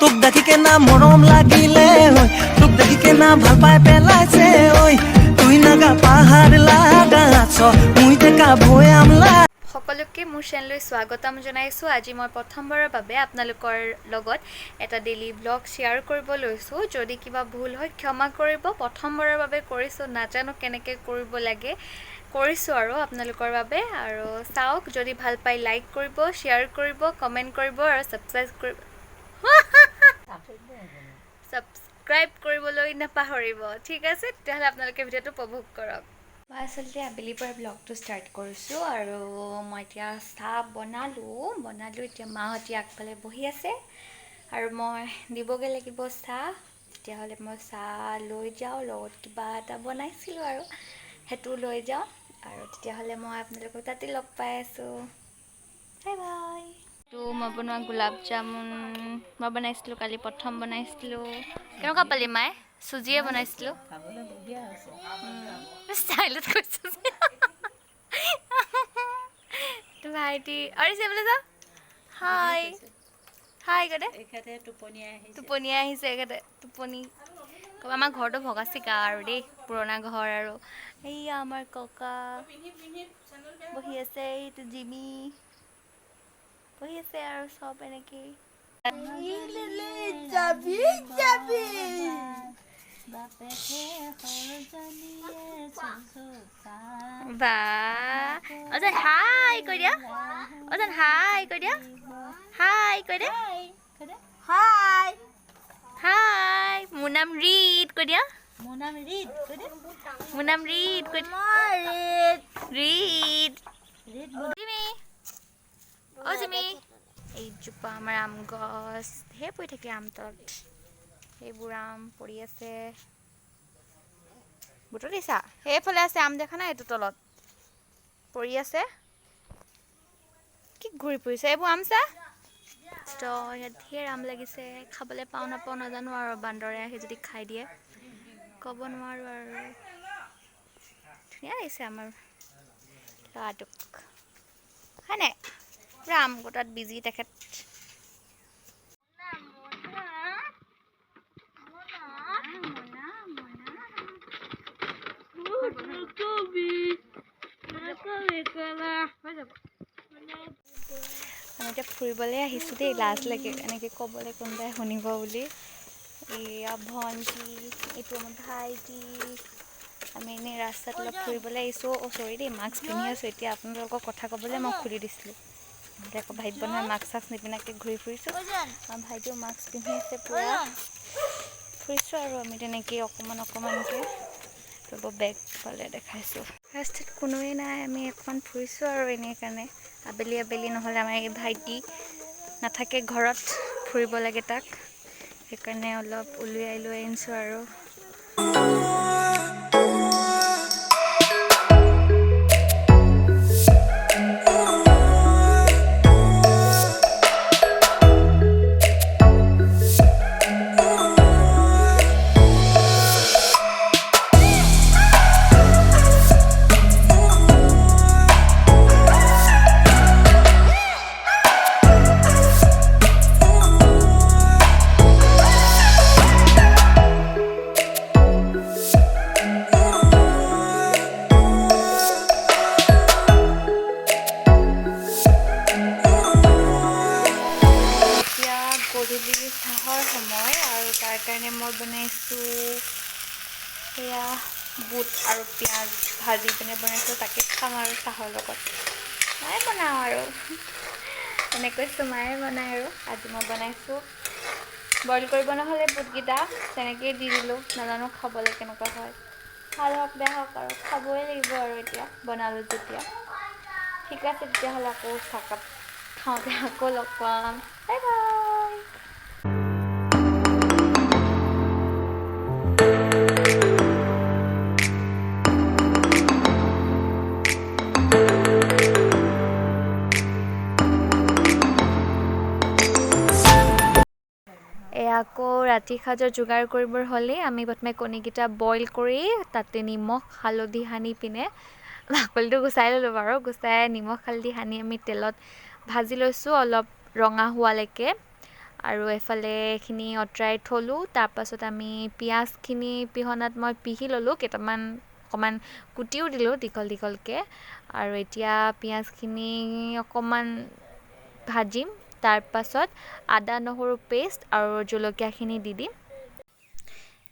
তোক দেখি কেনা মৰম লাগিলে ঐ তোক দেখি কেনা ভাল পাই পেলাইছে ঐ তুই নাগা পাহাৰ লাগা আছ মুই টেকা ভৈয়াম সকলোকে মোৰ চেনেললৈ স্বাগতম জনাইছোঁ। আজি মই প্ৰথমবাৰৰ বাবে আপোনালোকৰ লগত এটা ডেইলি ব্লগ শ্বেয়াৰ কৰিব লৈছোঁ। যদি কিবা ভুল হয় ক্ষমা কৰিব। প্ৰথমবাৰৰ বাবে কৰিছোঁ, নাজানো কেনেকৈ কৰিব লাগে, কৰিছোঁ আৰু আপোনালোকৰ বাবে। আৰু চাওক, যদি ভাল পাই লাইক কৰিব, শ্বেয়াৰ কৰিব, কমেণ্ট কৰিব আৰু ছাবস্ক্ৰাইব কৰিবলৈ নাপাহৰিব। ঠিক আছে, তেতিয়াহ'লে আপোনালোকে ভিডিঅ'টো উপভোগ কৰক। মই আচলতে আবেলিৰ পৰা ব্লগটো ষ্টাৰ্ট কৰিছোঁ আৰু মই এতিয়া চাহ বনালোঁ। এতিয়া মাহঁতি আগফালে বহি আছে আৰু মই দিবগৈ লাগিব চাহ। তেতিয়াহ'লে মই চাহ লৈ যাওঁ, লগত কিবা এটা বনাইছিলোঁ আৰু সেইটো লৈ যাওঁ। আৰু তেতিয়াহ'লে মই আপোনালোকক তাতে লগ পাই আছোঁ। Bye bye. তো মই বনোৱা গোলাপ জামুন মই বনাইছিলোঁ, কালি প্ৰথম বনাইছিলোঁ। কেনেকুৱা পালি মায়ে? চুজিয়ে বনাইছিলোঁ। ষ্টাইলত কৈছোঁ ভাইটি আৰু চাবলৈ যা। হাই হাই কদে টোপনিয়াই আহিছে এখেতে। টোপনি আমাৰ ঘৰটো ভগা চিকা আৰু দেই, পুৰণা ঘৰ। আৰু এইয়া আমাৰ ককা বহি আছে, এইটো জিমি বহি আছে আৰু চব এনেকেই। বা অজন হাই কৈ দিয়া, অজন হাই কৈ দিয়া, হাই কৈ দিয়া, হাই হাই। মোৰ নাম ৰীত কৈ দিয়া, মোৰ নাম ৰীত কৈ দিয়া, মোৰ নাম ৰীত কৈ দিয়া, ৰীত জিমি অ জিমি। এইজোপা আমাৰ আম গছ, ঢেৰ পৰি থাকে আম তলত। সেইবোৰ আম পৰি আছে। বুটলিছা? সেইফালে আছে আম, দেখা নাই? এইটো তলত পৰি আছে। কি ঘূৰি ফুৰিছে এইবোৰ আম চা। তো ইয়াত ঢেৰ আম লাগিছে, খাবলৈ পাওঁ নাপাওঁ নাজানো আৰু বান্দৰে আহি যদি খাই দিয়ে ক'ব নোৱাৰোঁ। আৰু ধুনীয়া লাগিছে আমাৰ ল'ৰাটোক, হয় নাই? পুৰা আম কটাত বিজি তেখেত। আমি এতিয়া ফুৰিবলৈ আহিছোঁ দেই, লাজ লাগে এনেকৈ ক'বলৈ, কোনোবাই শুনিব বুলি। এয়া ভণ্টি, এইটো আমাৰ ভাইটি। আমি এনেই ৰাস্তাত অলপ ফুৰিবলৈ আহিছোঁ। অ' চৰি দেই, মাস্ক পিন্ধি আছোঁ। এতিয়া আপোনালোকক কথা ক'বলৈ মই খুলি দিছিলোঁ, নহ'লে আকৌ ভাইটিব নহয় মাস্ক চাস্ক নিপিন্ধাকৈ ঘূৰি ফুৰিছোঁ। আমাৰ ভাইটিও মাস্ক পিন্ধি আছে, পূৰা ফুৰিছোঁ আৰু আমি তেনেকেই অকণমানকৈ। ৰ'ব বেগ ফালে দেখাইছোঁ। ৰাস্তাত কোনোৱে নাই, আমি অকণমান ফুৰিছোঁ আৰু এনেই কাৰণে। আবেলি আবেলি নহ'লে আমাৰ এই ভাইটি নাথাকে ঘৰত, ফুৰিব লাগে তাক, সেইকাৰণে অলপ উলিয়াই লৈ আনিছোঁ আৰু। গধূলি চাহৰ সময় আৰু তাৰ কাৰণে মই বনাইছোঁ সেয়া বুট আৰু পিঁয়াজ ভাজি পিনে বনাইছোঁ, তাকে খাম আৰু চাহৰ লগত। মায়ে বনাওঁ আৰু এনেকৈ মায়ে বনায় আৰু আজি মই বনাইছোঁ। বইল কৰিব নহ'লে বুটকেইটা তেনেকেই দি দিলোঁ, নাজানো খাবলৈ কেনেকুৱা হয়। ভাল হওক বেয়া হওক আৰু খাবই লাগিব আৰু এতিয়া বনালোঁ যেতিয়া। ঠিক আছে তেতিয়াহ'লে আকৌ চাহকাপ খাওঁতে আকৌ লগ পাম। Bye bye. আকৌ ৰাতি সাজৰ যোগাৰ কৰিবৰ হ'লেই আমি প্ৰথমে কণীকেইটা বইল কৰি তাতে নিমখ হালধি সানি পিনে, বাকলিটো গুচাই ল'লোঁ বাৰু, গুচাই নিমখ হালধি সানি আমি তেলত ভাজি লৈছোঁ অলপ ৰঙা হোৱালৈকে। আৰু এফালে এইখিনি অঁতৰাই থ'লোঁ। তাৰপাছত আমি পিঁয়াজখিনি পিহনাত মই পিহি ল'লোঁ, কেইটামান অকণমান কুটিও দিলোঁ দীঘল দীঘলকৈ। আৰু এতিয়া পিঁয়াজখিনি অকণমান ভাজিম। তাৰপাছত আদা নহৰু পেষ্ট আৰু জলকীয়াখিনি দি দিম।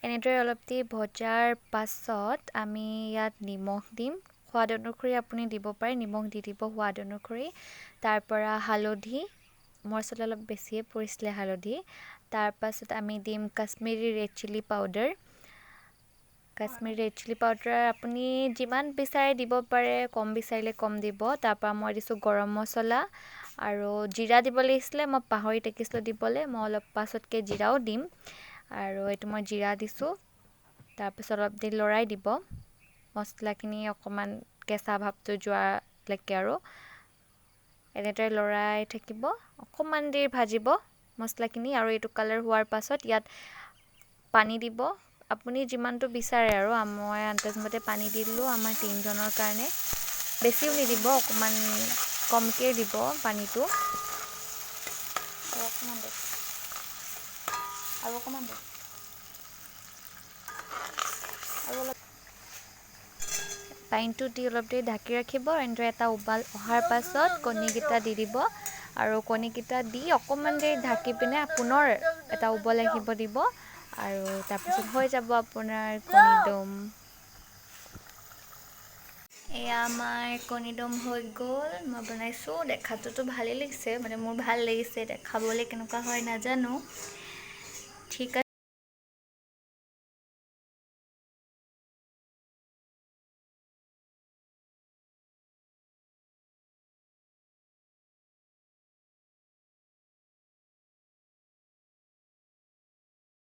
এনেদৰে অলপ দেৰি ভজাৰ পাছত আমি ইয়াত নিমখ দিম। সোৱাদ অনুসৰি আপুনি দিব পাৰে, নিমখ দি দিব সোৱাদ অনুসৰি। তাৰপৰা হালধি, মোৰ আচলতে অলপ বেছিয়ে পৰিছিলে হালধি। তাৰপাছত আমি দিম Kashmiri red chilli powder. Kashmiri red chilli powder আপুনি যিমান বিচাৰে দিব পাৰে, কম বিচাৰিলে কম দিব। তাৰপৰা মই দিছোঁ গৰম মছলা আৰু জিৰা দিব লাগিছিলে, মই পাহৰি থাকিছিলোঁ দিবলৈ, মই অলপ পাছতকৈ জিৰাও দিম। আৰু এইটো মই জিৰা দিছোঁ। তাৰপিছত অলপ দেৰি লৰাই দিব, মছলাখিনি অকণমান কেঁচা ভাৱটো যোৱালৈকে। আৰু এনেদৰে লৰাই থাকিব, অকণমান দেৰি ভাজিব মছলাখিনি। আৰু এইটো কালাৰ হোৱাৰ পাছত ইয়াত পানী দিব, আপুনি যিমানটো বিচাৰে। আৰু মই আন্দাজমতে পানী দি দিলোঁ আমাৰ 3জনৰ কাৰণে, বেছিও নিদিব, অকণমান কমকৈ দিব পানীটো। আৰু অকণমান দিম। আৰু অলপ পানীটো দি অলপ দেৰি ঢাকি ৰাখিব। এনেদৰে এটা উবাল অহাৰ পাছত কণীকেইটা দি দিব। আৰু কণীকেইটা দি অকণমান দেৰি ঢাকি পিনে পুনৰ এটা উবল আহিব দিব। আৰু তাৰপিছত হৈ যাব আপোনাৰ কণী দম। এয়া আমাৰ কণী দম হৈ গ'ল। মই বনাইছোঁ, দেখাটোতো ভালেই লাগিছে, মানে মোৰ ভাল লাগিছে। এতিয়া খাবলৈ কেনেকুৱা হয় নাজানো। ঠিক